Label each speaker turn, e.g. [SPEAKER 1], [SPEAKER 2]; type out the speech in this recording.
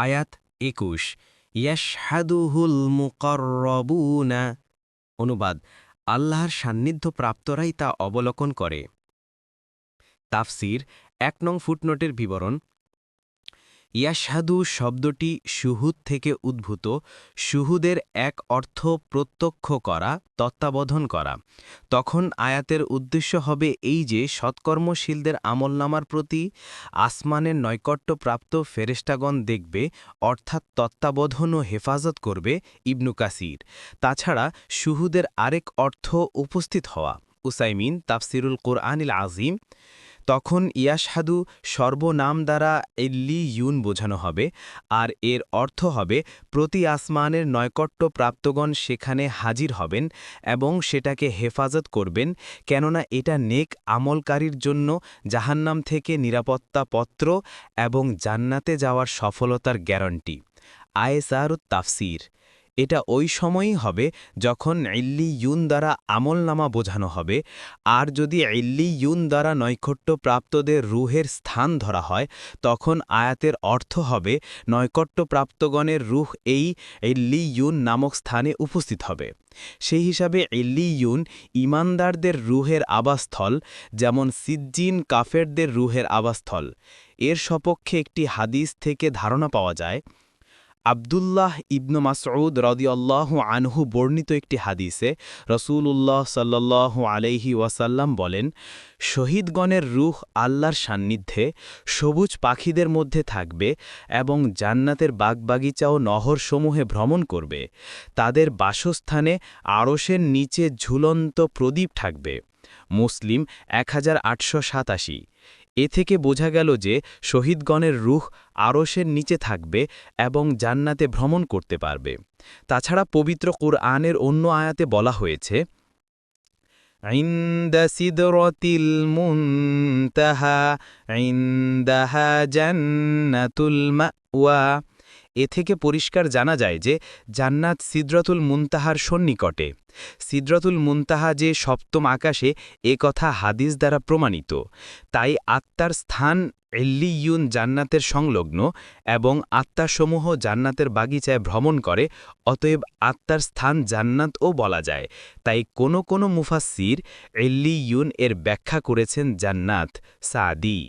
[SPEAKER 1] আয়াত ২১ ইয়াশহাদুহুল মুকাররবুনা। অনুবাদ: আল্লাহর সান্নিধ্য প্রাপ্তরাই তা অবলোকন করে। তাফসির ১ নং ফুটনোটের বিবরণ। ইয়াশহাদু শব্দটি শুহুদ থেকে উদ্ভূত। শুহুদের এক অর্থ প্রত্যক্ষ করা, তত্ত্বাবধান করা। তখন আয়াতের উদ্দেশ্য হবে এই যে সৎকর্মশীলদের আমলনামার প্রতি আসমানের নৈকট্যপ্রাপ্ত ফেরেশতাগণ দেখবে, অর্থাৎ তত্ত্বাবধান ও হেফাজত করবে। ইবনু কাসির। তাছাড়া শুহুদের আরেক অর্থ উপস্থিত হওয়া। উসাইমিন তাফসিরুল কুরআনিল আজিম। তখন ইয়াশহাদু সর্বনাম দ্বারা ইল্লিয়ুন বোঝানো হবে, আর এর অর্থ হবে প্রতি আসমানের নৈকট্যপ্রাপ্তগণ সেখানে হাজির হবেন এবং সেটাকে হেফাজত করবেন, কেননা এটা নেক আমলকারীর জন্য জাহান্নাম থেকে নিরাপত্তাপত্র এবং জান্নাতে যাওয়ার সফলতার গ্যারান্টি। আয়েসারুত তাফসির। এটা ওই সময়ই হবে যখন ইল্লিয়ুন দ্বারা আমলনামা বোঝানো হবে, আর যদি ইল্লিয়ুন দ্বারা নৈকট্যপ্রাপ্তদের রুহের স্থান ধরা হয়, তখন আয়াতের অর্থ হবে নৈকট্যপ্রাপ্তগণের রুহ এই ইল্লিয়ুন নামক স্থানে উপস্থিত হবে। সেই হিসাবে ইল্লিয়ুন ঈমানদারদের রুহের আবাসস্থল, যেমন সিজ্জিন কাফেরদের রুহের আবাসস্থল। এর সপক্ষে একটি হাদিস থেকে ধারণা পাওয়া যায়। আবদুল্লাহ ইবনু মাসউদ রাদিয়াল্লাহু আনহু বর্ণিত একটি হাদিসে রসূলুল্লাহ সাল্লাল্লাহু আলাইহি ওয়াসাল্লাম বলেন, শহীদগণের রূহ আল্লাহর সান্নিধ্যে সবুজ পাখিদের মধ্যে থাকবে এবং জান্নাতের বাগবাগিচা ও নহরসমূহে ভ্রমণ করবে। তাদের বাসস্থানে আরশের নিচে ঝুলন্ত প্রদীপ থাকবে। মুসলিম 1887। এ থেকে বোঝা গেল যে শহীদগণের রূহ আরশের নিচে থাকবে এবং জান্নাতে ভ্রমণ করতে পারবে। তাছাড়া পবিত্র কুরআনের অন্য আয়াতে বলা হয়েছে, ইনদা সিদরাতিল মুনতাহা ইনদাহা জান্নাতুল মাওয়া। এ থেকে পরিষ্কার জানা যায় যে জান্নাত সিদরাতুল মুনতাহার সন্নিকটে। সিদরাতুল মুনতাহা যে সপ্তম আকাশে, এ কথা হাদিস দ্বারা প্রমাণিত। তাই আত্মার স্থান ইল্লিয়ুন জান্নাতের সংলগ্ন এবং আত্মাসমূহ জান্নাতের বাগিচায় ভ্রমণ করে, অতএব আত্মার স্থান জান্নাতও বলা যায়। তাই কোনো মুফাসসির ইল্লিয়ুন এর ব্যাখ্যা করেছেন জান্নাত। সাদি।